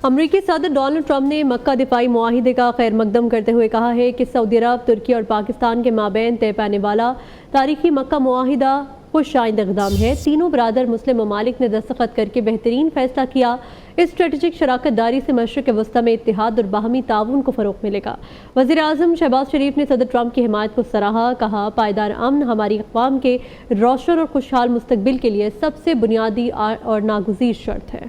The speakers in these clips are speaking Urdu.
امریکی صدر ڈونلڈ ٹرمپ نے مکہ دفاعی معاہدے کا خیر مقدم کرتے ہوئے کہا ہے کہ سعودی عرب، ترکی اور پاکستان کے مابین طے پانے والا تاریخی مکہ معاہدہ خوش آئند اقدام ہے۔ تینوں برادر مسلم ممالک نے دستخط کر کے بہترین فیصلہ کیا۔ اس اسٹریٹجک شراکت داری سے مشرق وسطی میں اتحاد اور باہمی تعاون کو فروغ ملے گا۔ وزیر اعظم شہباز شریف نے صدر ٹرمپ کی حمایت کو سراہا، کہا پائیدار امن ہماری اقوام کے روشن اور خوشحال مستقبل کے لیے سب سے بنیادی اور ناگزیر شرط ہے۔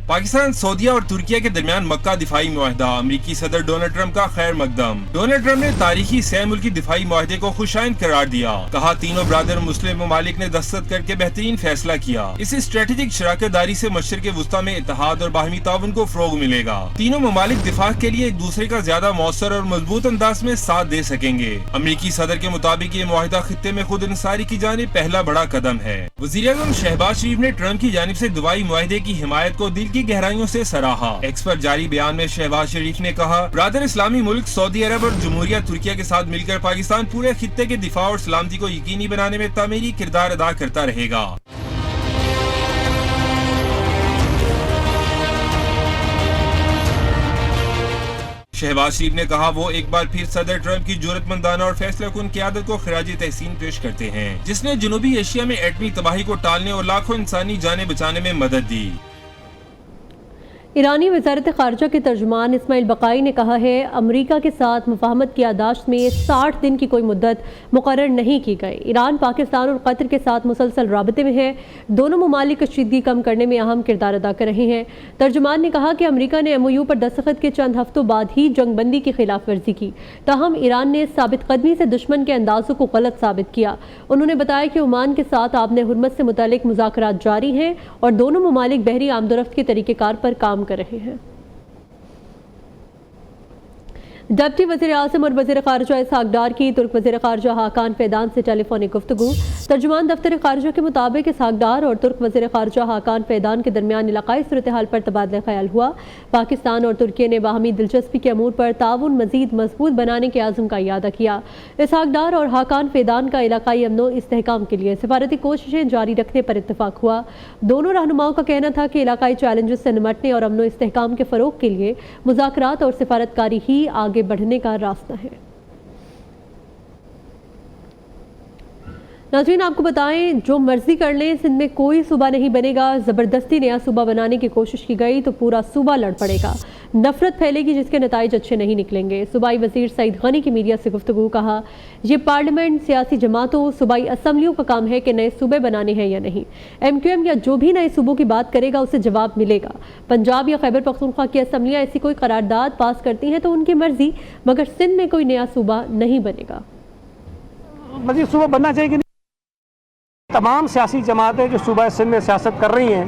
پاکستان، سعودیہ اور ترکیہ کے درمیان مکہ دفاعی معاہدہ، امریکی صدر ڈونلڈ ٹرمپ کا خیر مقدم۔ ڈونلڈ ٹرمپ نے تاریخی سہ ملکی دفاعی معاہدے کو خوش آئند قرار دیا، کہا تینوں برادر مسلم ممالک نے دستخط کر کے بہترین فیصلہ کیا۔ اس اسٹریٹجک شراکت داری سے مشرق وسطی میں اتحاد اور باہمی تعاون کو فروغ ملے گا۔ تینوں ممالک دفاع کے لیے ایک دوسرے کا زیادہ مؤثر اور مضبوط انداز میں ساتھ دے سکیں گے۔ امریکی صدر کے مطابق یہ معاہدہ خطے میں خود انحصاری کی جانب پہلا بڑا قدم ہے۔ وزیر اعظم شہباز شریف نے ٹرمپ کی جانب سے دفاعی معاہدے کی حمایت کو دل کی گہرائیوں سے سراہا۔ ایکس پر جاری بیان میں شہباز شریف نے کہا برادر اسلامی ملک سعودی عرب اور جمہوریہ ترکیہ کے ساتھ مل کر پاکستان پورے خطے کے دفاع اور سلامتی کو یقینی بنانے میں تعمیری کردار ادا کرتا رہے گا۔ شہباز شریف نے کہا وہ ایک بار پھر صدر ٹرمپ کی جرأت مندانہ اور فیصلہ کن قیادت کو خراج تحسین پیش کرتے ہیں، جس نے جنوبی ایشیا میں ایٹمی تباہی کو ٹالنے اور لاکھوں انسانی جانیں بچانے میں مدد دی۔ ایرانی وزارت خارجہ کے ترجمان اسماعیل بقائی نے کہا ہے امریکہ کے ساتھ مفاہمت کی یادداشت میں 60 دن کی کوئی مدت مقرر نہیں کی گئی۔ ایران پاکستان اور قطر کے ساتھ مسلسل رابطے میں ہے، دونوں ممالک کشیدگی کم کرنے میں اہم کردار ادا کر رہے ہیں۔ ترجمان نے کہا کہ امریکہ نے MOU پر دستخط کے چند ہفتوں بعد ہی جنگ بندی کی خلاف ورزی کی، تاہم ایران نے ثابت قدمی سے دشمن کے اندازوں کو غلط ثابت کیا۔ انہوں نے بتایا کہ عمان کے ساتھ آبِ حرمت سے متعلق مذاکرات جاری ہیں اور دونوں ممالک بحری آمد و رفت کے طریقہ کار پر کام کر رہے ہیں۔ ڈپٹی وزیر اعظم اور وزیر خارجہ اسحاق ڈار کی ترک وزیر خارجہ حاکان فیدان سے ٹیلی فونک گفتگو۔ ترجمان دفتر خارجہ کے مطابق اسحاق ڈار اور ترک وزیر خارجہ حاکان فیدان کے درمیان علاقائی صورتحال پر تبادلہ خیال ہوا۔ پاکستان اور ترکیہ نے باہمی دلچسپی کے امور پر تعاون مزید مضبوط بنانے کے عزم کا اعادہ کیا۔ اسحاق ڈار اور حاکان فیدان کا علاقائی امن و استحکام کے لیے سفارتی کوششیں جاری رکھنے پر اتفاق ہوا۔ دونوں رہنماؤں کا کہنا تھا کہ علاقائی چیلنجز سے نمٹنے اور امن و استحکام کے فروغ کے لیے مذاکرات اور سفارتکاری ہی آگے بڑھنے کا راستہ ہے۔ ناظرین آپ کو بتائیں جو مرضی کر لیں سندھ میں کوئی صوبہ نہیں بنے گا، زبردستی نیا صوبہ بنانے کی کوشش کی گئی تو پورا صوبہ لڑ پڑے گا، نفرت پھیلے گی جس کے نتائج اچھے نہیں نکلیں گے۔ صوبائی وزیر سعید غنی کی میڈیا سے گفتگو، کہا یہ پارلیمنٹ، سیاسی جماعتوں، صوبائی اسمبلیوں کا کام ہے کہ نئے صوبے بنانے ہیں یا نہیں۔ MQM یا جو بھی نئے صوبوں کی بات کرے گا اسے جواب ملے گا۔ پنجاب یا خیبر پختونخوا کی اسمبلیاں ایسی کوئی قرارداد پاس کرتی ہیں تو ان کی مرضی، مگر سندھ میں کوئی نیا صوبہ نہیں بنے گا۔ مزید صوبہ بننا چاہیے کہ تمام سیاسی جماعتیں جو صوبہ سندھ میں سیاست کر رہی ہیں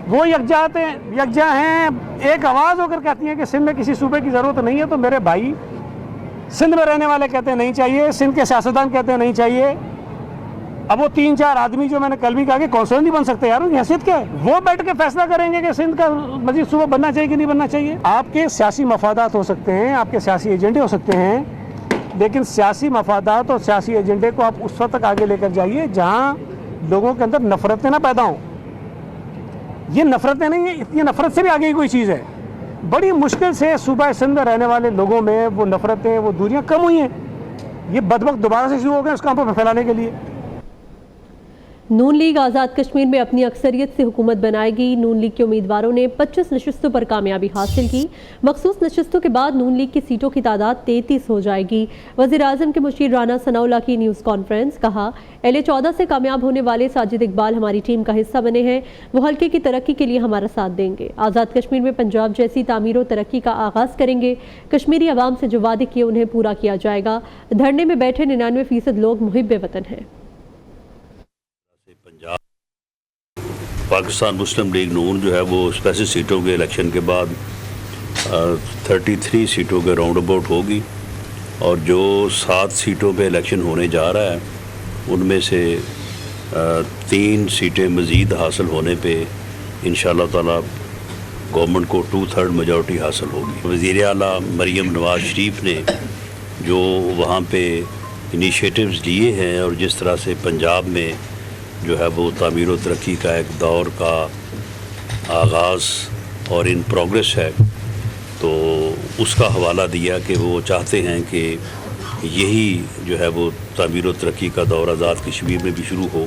وہ یکجا ہیں، ایک آواز ہو کر کہتی ہیں کہ سندھ میں کسی صوبے کی ضرورت نہیں ہے۔ تو میرے بھائی سندھ میں رہنے والے کہتے ہیں نہیں چاہیے، سندھ کے سیاستدان کہتے ہیں نہیں چاہیے۔ اب وہ 3-4 آدمی جو میں نے کل بھی کہا کہ کونسلر نہیں بن سکتے یار، ان کی حیثیت کیا ہے؟ وہ بیٹھ کے فیصلہ کریں گے کہ سندھ کا مزید صوبہ بننا چاہیے کہ نہیں بننا چاہیے۔ آپ کے سیاسی مفادات ہو سکتے ہیں، آپ کے سیاسی ایجنڈے ہو سکتے ہیں، لیکن سیاسی مفادات اور سیاسی ایجنڈے کو آپ اس وقت تک آگے لے کر جائیے جہاں لوگوں کے اندر نفرتیں نہ پیدا ہوں۔ یہ نفرتیں نہیں ہیں، یہ نفرت سے بھی آگے کی کوئی چیز ہے۔ بڑی مشکل سے صوبہ سندھ میں رہنے والے لوگوں میں وہ نفرتیں، وہ دوریاں کم ہوئی ہیں۔ یہ بدبخت دوبارہ سے شروع ہو گئے اس کام پر پھیلانے کے لیے۔ نون لیگ آزاد کشمیر میں اپنی اکثریت سے حکومت بنائے گی۔ نون لیگ کے امیدواروں نے 25 نشستوں پر کامیابی حاصل کی۔ مخصوص نشستوں کے بعد نون لیگ کی سیٹوں کی تعداد 33 ہو جائے گی۔ وزیر اعظم کے مشیر رانا ثناء اللہ کی نیوز کانفرنس، کہا LA-14 سے کامیاب ہونے والے ساجد اقبال ہماری ٹیم کا حصہ بنے ہیں، وہ حلقے کی ترقی کے لیے ہمارا ساتھ دیں گے۔ آزاد کشمیر میں پنجاب جیسی تعمیر و ترقی کا آغاز کریں گے۔ کشمیری عوام سے جو وعدے کیے انہیں پورا کیا جائے گا۔ دھرنے میں بیٹھے 99% لوگ محب وطن ہیں۔ پاکستان مسلم لیگ نون جو ہے وہ اسپیسیفک سیٹوں کے الیکشن کے بعد 33 سیٹوں کے راؤنڈ اباؤٹ ہوگی، اور جو 7 سیٹوں پہ الیکشن ہونے جا رہا ہے ان میں سے 3 سیٹیں مزید حاصل ہونے پہ انشاءاللہ تعالی گورنمنٹ کو 2/3 میجورٹی حاصل ہوگی۔ وزیر اعلیٰ مریم نواز شریف نے جو وہاں پہ انیشیٹوز لیے ہیں اور جس طرح سے پنجاب میں جو ہے وہ تعمیر و ترقی کا ایک دور کا آغاز اور ان پروگریس ہے، تو اس کا حوالہ دیا کہ وہ چاہتے ہیں کہ یہی جو ہے وہ تعمیر و ترقی کا دور آزاد کشمیر میں بھی شروع ہو۔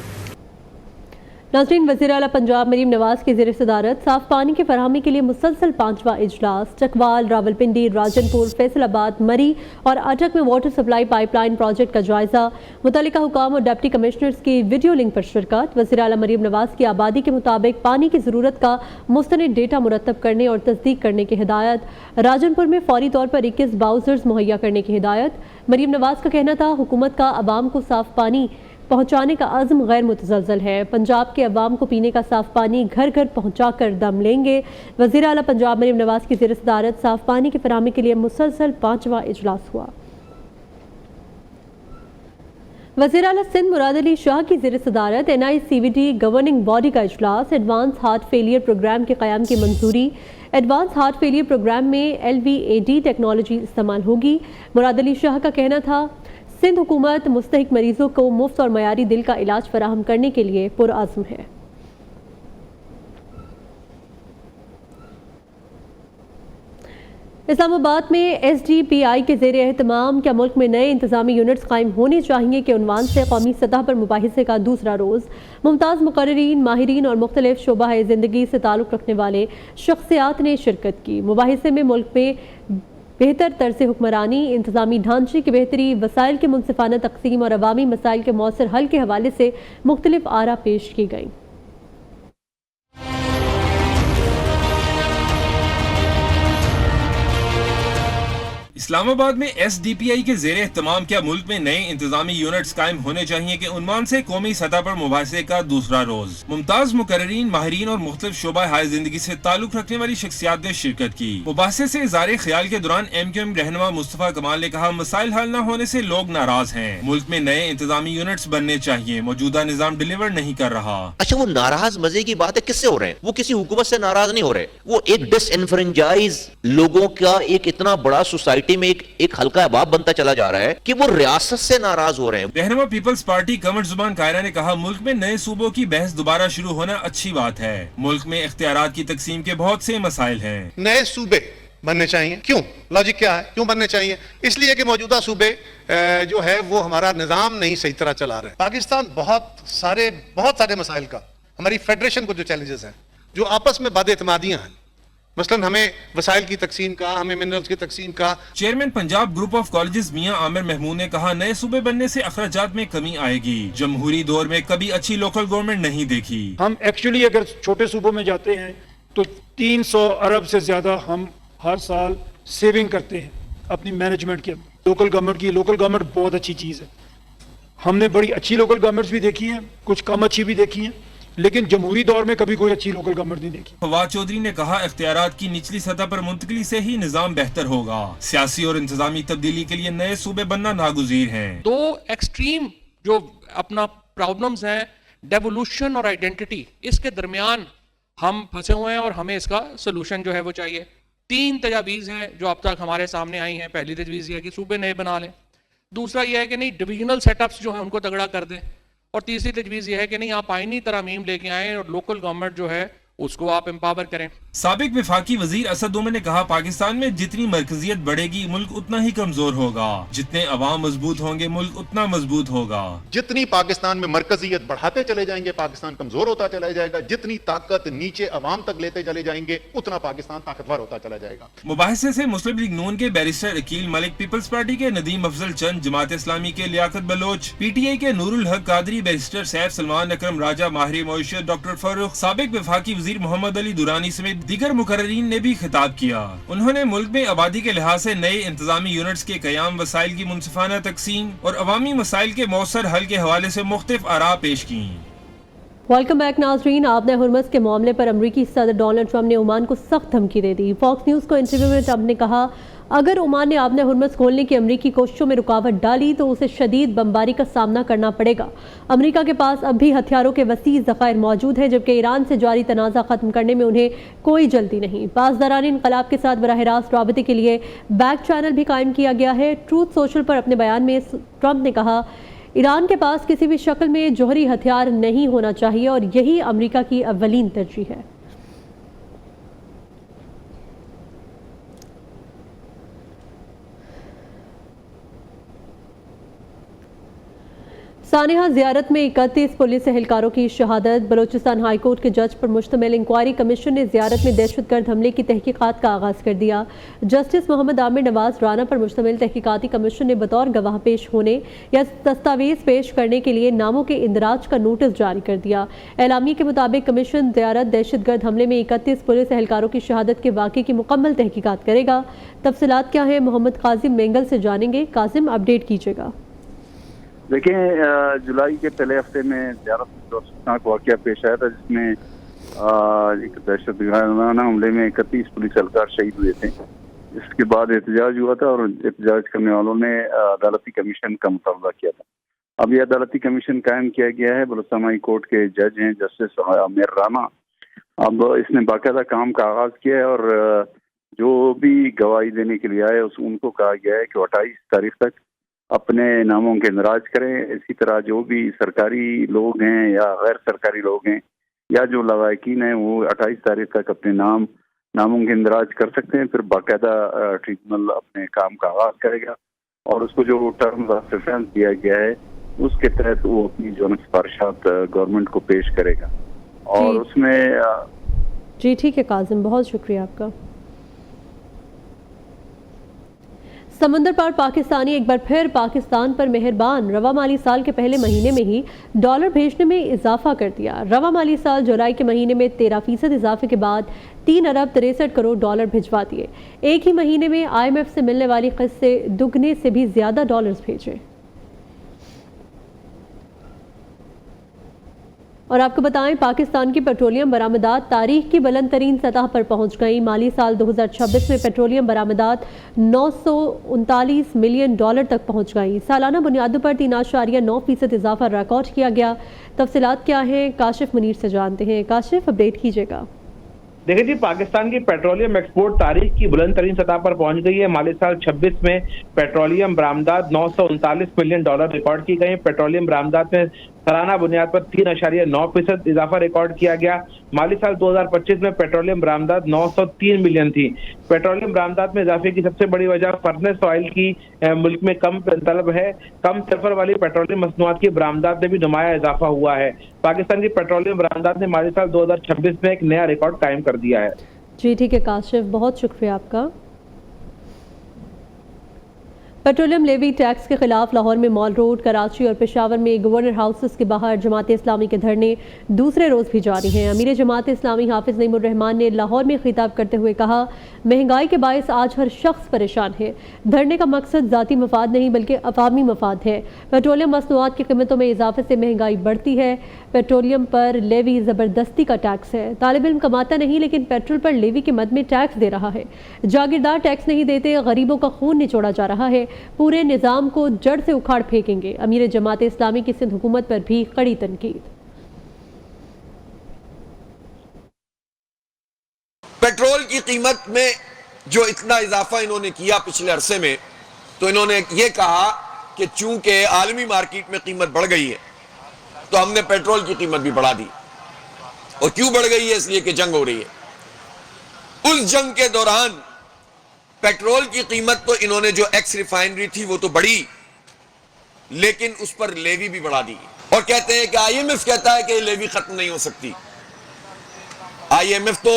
ناظرین، وزیر اعلیٰ پنجاب مریم نواز کی زیر صدارت صاف پانی کی فراہمی کے لیے مسلسل 5واں اجلاس چکوال، راولپنڈی، راجن پور، فیصل آباد، مری اور اٹک میں water supply pipe line project کا جائزہ، متعلقہ حکام اور ڈپٹی کمشنرز کی ویڈیو لنک پر شرکت۔ وزیر اعلیٰ مریم نواز کی آبادی کے مطابق پانی کی ضرورت کا مستند ڈیٹا مرتب کرنے اور تصدیق کرنے کی ہدایت۔ راجن پور میں فوری طور پر 21 باؤزرز مہیا کرنے کی ہدایت۔ مریم نواز کا کہنا تھا حکومت کا عوام کو صاف پانی پہنچانے کا عزم غیر متزلزل ہے، پنجاب کے عوام کو پینے کا صاف پانی گھر گھر پہنچا کر دم لیں گے۔ وزیر اعلیٰ پنجاب مریم نواز کی زیر صدارت صاف پانی کی فراہمی کے لیے مسلسل 5واں اجلاس ہوا۔ وزیر اعلیٰ سندھ مراد علی شاہ کی زیر صدارت NICVT گورننگ باڈی کا اجلاس، ایڈوانس ہارٹ فیلئر پروگرام کے قیام کی منظوری۔ ایڈوانس ہارٹ فیلئر پروگرام میں LVAD ٹیکنالوجی استعمال ہوگی۔ مراد علی شاہ کا کہنا تھا سندھ حکومت مستحق مریضوں کو مفت اور معیاری دل کا علاج فراہم کرنے کے لیے پرعزم ہے۔ اسلام آباد میں SDPI کے زیر اہتمام کیا ملک میں نئے انتظامی یونٹس قائم ہونے چاہیے کے عنوان سے قومی سطح پر مباحثے کا دوسرا روز، ممتاز مقررین، ماہرین اور مختلف شعبہ زندگی سے تعلق رکھنے والے شخصیات نے شرکت کی۔ مباحثے میں ملک میں بہتر طرز حکمرانی، انتظامی ڈھانچے کی بہتری، وسائل کے منصفانہ تقسیم اور عوامی مسائل کے مؤثر حل کے حوالے سے مختلف آراء پیش کی گئیں۔ اسلام آباد میں SDPI کے زیر اہتمام کیا ملک میں نئے انتظامی یونٹس قائم ہونے چاہیے کے عنوان سے قومی سطح پر مباحثے کا دوسرا روز، ممتاز مقررین، ماہرین اور مختلف شعبہ زندگی سے تعلق رکھنے والی شخصیات نے شرکت کی۔ مباحثے سے اظہار خیال کے دوران MQM رہنما مصطفیٰ کمال نے کہا مسائل حل نہ ہونے سے لوگ ناراض ہیں، ملک میں نئے انتظامی یونٹس بننے چاہیے، موجودہ نظام ڈیلیور نہیں کر رہا۔ اچھا، وہ ناراض مزے کی بات ہے، کس سے ہو رہے ہیں؟ وہ کسی حکومت سے ناراض نہیں ہو رہے، وہ ایک ڈس انفرنچائز لوگوں کا ایک اتنا بڑا سوسائٹی میں ایک ہلکا احباب بنتا چلا جا رہا ہے کہ وہ ریاست سے ناراض ہو رہے ہیں۔ رہنما پیپلز پارٹی قمر زبان قائرہ نے کہا ملک میں نئے صوبوں کی بحث دوبارہ شروع ہونا اچھی بات ہے، ملک میں اختیارات کی تقسیم کے بہت سے مسائل ہیں۔ نئے صوبے بننے چاہیے، کیوں؟ لاجک کیا ہے کیوں بننے چاہیے؟ اس لیے کہ موجودہ صوبے جو ہے وہ ہمارا نظام نہیں صحیح طرح چلا رہے ہیں۔ پاکستان بہت سارے مسائل کا، ہماری فیڈریشن کو جو چیلنجز ہیں، جو آپس میں بد اعتمادیاں ہیں، مثلاً ہمیں وسائل کی تقسیم کا، ہمیں منرلز کی تقسیم کا۔ Chairman Punjab group of colleges میاں عامر محمود نے کہا نئے صوبے بننے سے اخراجات میں کمی آئے گی، جمہوری دور میں کبھی اچھی لوکل گورنمنٹ نہیں دیکھی۔ ہم ایکچولی اگر چھوٹے صوبوں میں جاتے ہیں تو 300 ارب سے زیادہ ہم ہر سال سیونگ کرتے ہیں اپنی مینجمنٹ کے۔ لوکل گورنمنٹ بہت اچھی چیز ہے، ہم نے بڑی اچھی لوکل گورنمنٹس بھی دیکھی ہیں، کچھ کم اچھی بھی دیکھی ہیں، لیکن جمہوری دور میں کبھی کوئی اچھی لوکل گورنمنٹ نہیں دیکھی۔ فواد چودھری نے کہا اختیارات کی نچلی سطح پر منتقلی سے ہی نظام بہتر ہوگا، سیاسی اور انتظامی تبدیلی کے لیے نئے صوبے بننا ناگزیر ہیں۔ دو ایکسٹریم جو اپنا پرابلمز ہیں، ڈیولوشن اور آئیڈینٹی، اس کے درمیان ہم پھنسے ہوئے ہیں اور ہمیں اس کا سلوشن جو ہے وہ چاہیے۔ 3 تجاویز ہیں جو اب تک ہمارے سامنے آئی ہیں۔ پہلی تجویز یہ ہے کہ صوبے نئے بنا لیں، دوسرا یہ ہے کہ نہیں ڈویژنل سیٹ اپس جو ہیں ان کو تگڑا کر دیں، اور تیسری تجویز یہ ہے کہ نہیں آپ آئینی ترامیم لے کے آئیں اور لوکل گورنمنٹ جو ہے اس کو آپ امپاور کریں۔ سابق وفاقی وزیر اسد عمر نے کہا پاکستان میں جتنی مرکزیت بڑھے گی ملک اتنا ہی کمزور ہوگا، جتنے عوام مضبوط ہوں گے ملک اتنا مضبوط ہوگا۔ جتنی پاکستان میں مرکزیت بڑھاتے چلے جائیں گے پاکستان کمزور ہوتا چلا جائے گا، جتنی طاقت نیچے عوام تک لیتے چلے جائیں گے اتنا پاکستان طاقتور ہوتا چلا جائے گا۔ مباحثے سے مسلم لیگ نون کے بیرسٹر عقیل ملک، پیپلز پارٹی کے ندیم افضل چند، جماعت اسلامی کے لیاقت بلوچ، PTI کے نور الحق قادری، بیرسٹر سیف سلمان، اکرم راجہ، ماہر معیشت ڈاکٹر فاروق، سابق وفاقی وزیر محمد علی دورانی سمیت دیگر مقررین نے بھی خطاب کیا۔ انہوں نے ملک میں آبادی کے لحاظ سے نئے انتظامی یونٹس کے قیام، وسائل کی منصفانہ تقسیم اور عوامی مسائل کے مؤثر حل کے حوالے سے مختلف آراء پیش کی۔ ویلکم بیک ناظرین، آبنہ ہرمز کے معاملے پر امریکی صدر ڈونلڈ ٹرمپ نے عمان کو سخت دھمکی دے دی۔ فاکس نیوز کو انٹرویو میں ٹرمپ نے کہا اگر عمان نے آبنہ ہرمز کھولنے کی امریکی کوششوں میں رکاوٹ ڈالی تو اسے شدید بمباری کا سامنا کرنا پڑے گا۔ امریکہ کے پاس اب بھی ہتھیاروں کے وسیع ذخائر موجود ہیں، جبکہ ایران سے جاری تنازع ختم کرنے میں انہیں کوئی جلدی نہیں۔ پاسداران انقلاب کے ساتھ براہ راست رابطے کے لیے بیک چینل بھی قائم کیا گیا ہے۔ ٹروتھ سوشل پر اپنے بیان میں ٹرمپ نے کہا ایران کے پاس کسی بھی شکل میں جوہری ہتھیار نہیں ہونا چاہیے اور یہی امریکہ کی اولین ترجیح ہے۔ سانحہ زیارت میں 31 پولیس اہلکاروں کی شہادت۔ بلوچستان ہائی کورٹ کے جج پر مشتمل انکوائری کمیشن نے زیارت میں دہشت گرد حملے کی تحقیقات کا آغاز کر دیا۔ جسٹس محمد عامر نواز رانا پر مشتمل تحقیقاتی کمیشن نے بطور گواہ پیش ہونے یا دستاویز پیش کرنے کے لیے ناموں کے اندراج کا نوٹس جاری کر دیا۔ اعلامیے کے مطابق کمیشن زیارت دہشت گرد حملے میں 31 پولیس اہلکاروں کی شہادت کے واقعے کی مکمل تحقیقات کرے گا۔ تفصیلات کیا ہیں محمد قاسم مینگل سے جانیں گے۔ قاسم، اپڈیٹ کیجیے گا۔ دیکھیں، جولائی کے پہلے ہفتے میں زیارت میں افسوسناک واقعہ پیش آیا تھا جس میں ایک دہشت گردانہ حملے میں 31 پولیس اہلکار شہید ہوئے تھے۔ اس کے بعد احتجاج ہوا تھا اور احتجاج کرنے والوں نے عدالتی کمیشن کا مطالبہ کیا تھا۔ اب یہ عدالتی کمیشن قائم کیا گیا ہے۔ بلوچستان ہائی کورٹ کے جج ہیں جسٹس عامر رانا۔ اب اس نے باقاعدہ کام کا آغاز کیا ہے اور جو بھی گواہی دینے کے لیے آئے ان کو کہا گیا ہے کہ 28 تاریخ تک اپنے ناموں کے اندراج کریں۔ اسی طرح جو بھی سرکاری لوگ ہیں یا غیر سرکاری لوگ ہیں یا جو لواحقین ہیں وہ 28 تاریخ تک اپنے ناموں کے اندراج کر سکتے ہیں۔ پھر باقاعدہ ٹریبونل اپنے کام کا آغاز کرے گا اور اس کو جو ٹرمز آف ریفرنس دیا گیا ہے اس کے تحت وہ اپنی جو سفارشات گورنمنٹ کو پیش کرے گا اور اس میں جی ٹھیک ہے قاسم، بہت شکریہ آپ کا۔ سمندر پار پاکستانی ایک بار پھر پاکستان پر مہربان، رواں مالی سال کے پہلے مہینے میں ہی ڈالر بھیجنے میں اضافہ کر دیا۔ رواں مالی سال جولائی کے مہینے میں 13% اضافے کے بعد 3 ارب 63 کروڑ ڈالر بھجوا دیے۔ ایک ہی مہینے میں آئی ایم ایف سے ملنے والی قسط سے دگنے سے بھی زیادہ ڈالرز بھیجے۔ اور آپ کو بتائیں پاکستان کی پیٹرولیم برآمدات تاریخ کی بلند ترین سطح پر پہنچ گئی۔ مالی سال 2026 میں پیٹرولیم برآمدات 939 ملین ڈالر تک پہنچ گئی۔ سالانہ بنیادوں پر 3.9% اضافہ ریکارڈ کیا گیا۔ تفصیلات کیا ہیں کاشف منیر سے جانتے ہیں۔ کاشف، اپڈیٹ کیجیے گا۔ دیکھیں جی، پاکستان کی پیٹرولیم ایکسپورٹ تاریخ کی بلند ترین سطح پر پہنچ گئی ہے۔ مالی سال 26 میں پیٹرولیم برآمدات 939 ملین ڈالر ریکارڈ کی گئی۔ پیٹرولیم برآمدات میں سالانہ بنیاد پر 3.9% اضافہ ریکارڈ کیا گیا۔ مالی سال 2025 میں پیٹرولیم برآمدات 903 ملین تھی۔ پیٹرولیم برآمدات میں اضافے کی سب سے بڑی وجہ فرنس آئل کی ملک میں کم طلب ہے۔ کم سلفر والی پیٹرولیم مصنوعات کی برآمدات میں بھی نمایاں اضافہ ہوا ہے۔ پاکستان کی پیٹرولیم برآمدات نے مالی سال 2026 میں ایک نیا ریکارڈ قائم کر دیا ہے۔ جی ٹھیک ہے کاشف، بہت شکریہ آپ کا۔ پیٹرولیم لیوی ٹیکس کے خلاف لاہور میں مال روڈ، کراچی اور پشاور میں گورنر ہاؤسز کے باہر جماعت اسلامی کے دھرنے دوسرے روز بھی جاری ہیں۔ امیر جماعت اسلامی حافظ نعیم الرحمان نے لاہور میں خطاب کرتے ہوئے کہا، مہنگائی کے باعث آج ہر شخص پریشان ہے۔ دھرنے کا مقصد ذاتی مفاد نہیں بلکہ عوامی مفاد ہے۔ پیٹرولیم مصنوعات کی قیمتوں میں اضافے سے مہنگائی بڑھتی ہے۔ پیٹرولیم پر لیوی زبردستی کا ٹیکس ہے۔ طالب علم کماتا نہیں لیکن پیٹرول پر لیوی کے مد میں ٹیکس دے رہا ہے۔ جاگیردار ٹیکس نہیں دیتے، غریبوں کا خون نچوڑا جا رہا ہے۔ پورے نظام کو جڑ سے اکھاڑ پھینکیں گے۔ امیر جماعت اسلامی کی سندھ حکومت پر بھی کڑی تنقید۔ پیٹرول کی قیمت میں جو اتنا اضافہ انہوں نے کیا پچھلے عرصے میں، تو انہوں نے یہ کہا کہ چونکہ عالمی مارکیٹ میں قیمت بڑھ گئی ہے تو ہم نے پیٹرول کی قیمت بھی بڑھا دی۔ اور کیوں بڑھ گئی ہے؟ اس لیے کہ جنگ ہو رہی ہے۔ اس جنگ کے دوران پیٹرول کی قیمت تو انہوں نے جو ایکس ریفائنری تھی وہ تو بڑھی، لیکن اس پر لیوی بھی بڑھا دی۔ اور کہتے ہیں کہ آئی ایم ایف کہتا ہے کہ یہ لیوی ختم نہیں ہو سکتی۔ آئی ایم ایف تو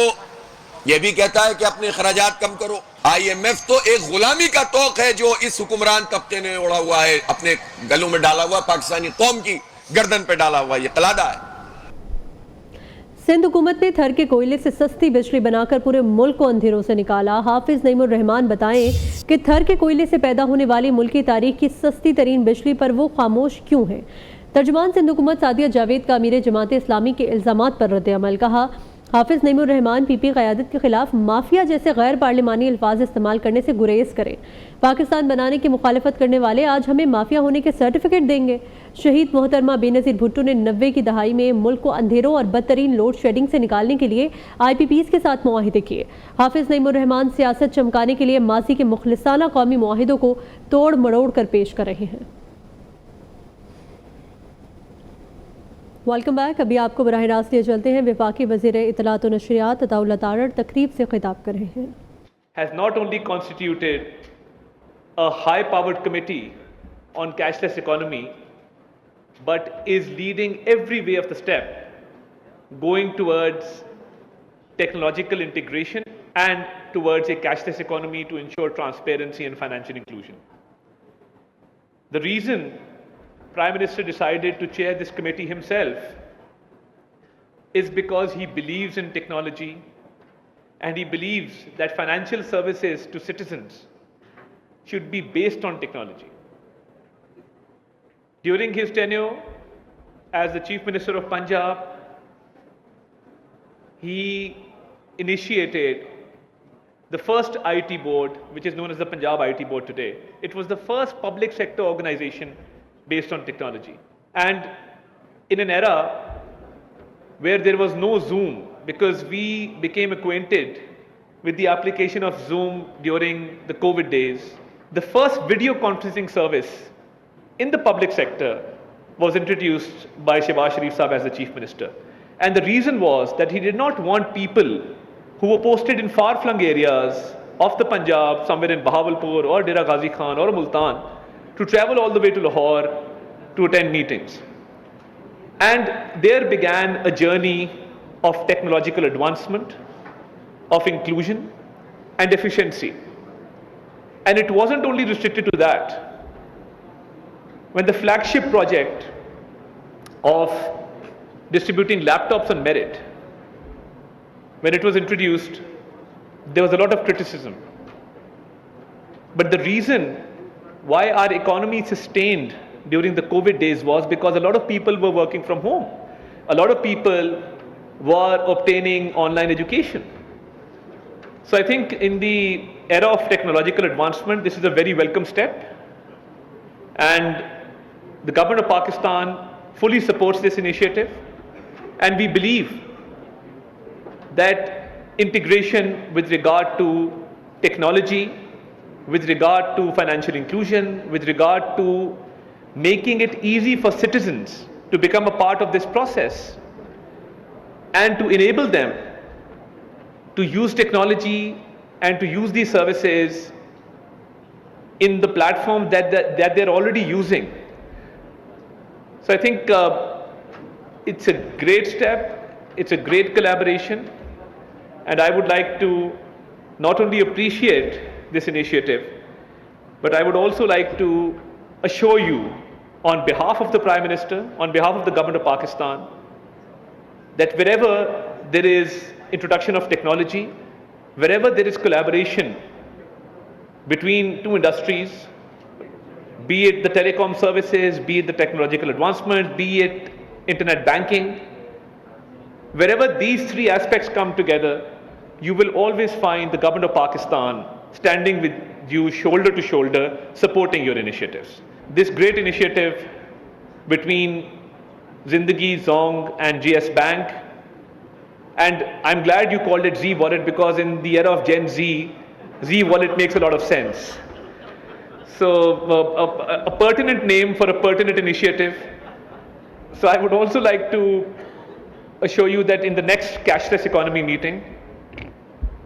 یہ بھی کہتا ہے کہ اپنے اخراجات کم کرو۔ آئی ایم ایف تو ایک غلامی کا طوق ہے جو اس حکمران طبقے نے اوڑھا ہوا ہے، اپنے گلوں میں ڈالا ہوا، پاکستانی قوم کی گردن پہ ڈالا ہوا، یہ قلادہ ہے۔ سندھ حکومت نے تھر کے کوئلے سے سستی بجلی بنا کر پورے ملک کو اندھیروں سے نکالا۔ حافظ نعیم الرحمان بتائیں کہ تھر کے کوئلے سے پیدا ہونے والی ملکی تاریخ کی سستی ترین بجلی پر وہ خاموش کیوں ہیں؟ ترجمان سندھ حکومت سعدیہ جاوید کا امیر جماعت اسلامی کے الزامات پر رد عمل۔ کہا، حافظ نعیم الرحمان پی پی قیادت کے خلاف مافیا جیسے غیر پارلیمانی الفاظ استعمال کرنے سے گریز کریں۔ پاکستان بنانے کی مخالفت کرنے والے آج ہمیں مافیا ہونے کے سرٹیفکیٹ دیں گے۔ شہید محترمہ بے نظیر بھٹو نے 90 کی دہائی میں ملک کو اندھیروں اور بدترین لوڈ شیڈنگ سے نکالنے کے لیے آئی پی پیز کے ساتھ معاہدے کیے۔ حافظ نعیم الرحمان سیاست چمکانے کے لیے ماضی کے مخلصانہ قومی معاہدوں کو توڑ مڑوڑ کر پیش کر رہے ہیں۔ Welcome back. ابھی آپ کو براہ راست لیے چلتے ہیں۔ وفاقی وزیر اطلاعات و نشریات عطاء اللہ تارڑ تقریب سے خطاب کر رہے ہیں۔ has not only constituted a high-powered committee on cashless economy, but is leading every way of the step going towards technological integration and towards a cashless economy to ensure transparency and financial inclusion. The reason Prime Minister decided to chair this committee himself is because he believes in technology and he believes that financial services to citizens should be based on technology. During his tenure as the Chief Minister of Punjab, he initiated the first IT board, which is known as the Punjab IT board today. It was the first public sector organization based on technology. And in an era where there was no Zoom, because we became acquainted with the application of Zoom during the COVID days, the first video conferencing service in the public sector was introduced by Shehbaz Sharif Sahab as the Chief Minister. And the reason was that he did not want people who were posted in far-flung areas of the Punjab, somewhere in Bahawalpur or Dera Ghazi Khan or Multan, to travel all the way to Lahore to attend meetings. And there began a journey of technological advancement, of inclusion and efficiency. And it wasn't only restricted to that. When the flagship project of distributing laptops on merit, when it was introduced, there was a lot of criticism. But the reason why our economy sustained during the COVID days was because a lot of people were working from home. A lot of people were obtaining online education. So I think in the era of technological advancement, this is a very welcome step. And the government of Pakistan fully supports this initiative. And we believe that integration with regard to technology, with regard to financial inclusion, with regard to making it easy for citizens to become a part of this process and to enable them to use technology and to use these services in the platform that they're already using. So I think it's a great step, it's a great collaboration, and I would like to not only appreciate this initiative, but I would also like to assure you on behalf of the Prime Minister, on behalf of the Government of Pakistan, that wherever there is introduction of technology, wherever there is collaboration between two industries, be it the telecom services, be it the technological advancement, be it internet banking, wherever these three aspects come together, you will always find the Government of Pakistan standing with you shoulder to shoulder, supporting your initiatives. This great initiative between Zindagi, Zong and GS Bank, and I'm glad you called it Z Wallet because in the era of Gen Z, Z Wallet makes a lot of sense. So a pertinent name for a pertinent initiative. So I would also like to assure you that in the next cashless economy meeting,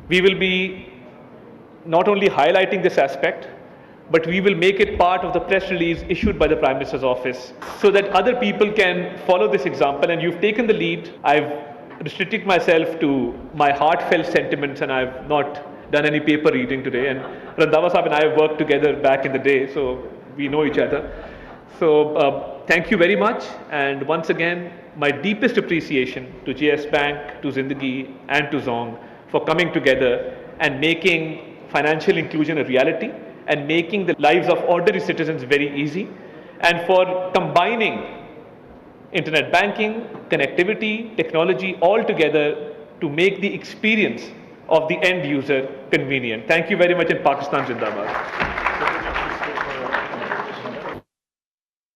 we will be not only highlighting this aspect, but we will make it part of the press release issued by the Prime Minister's office so that other people can follow this example. And you've taken the lead. I've restricted myself to my heartfelt sentiments and I've not done any paper reading today. And Randhawa Sahab and I have worked together back in the day, so we know each other. So thank you very much. And once again, my deepest appreciation to GS Bank, to Zindagi and to Zong for coming together and making financial inclusion a reality and making the lives of ordinary citizens very easy, and for combining internet banking, connectivity, technology all together to make the experience of the end user convenient. Thank you very much, and Pakistan Zindabad.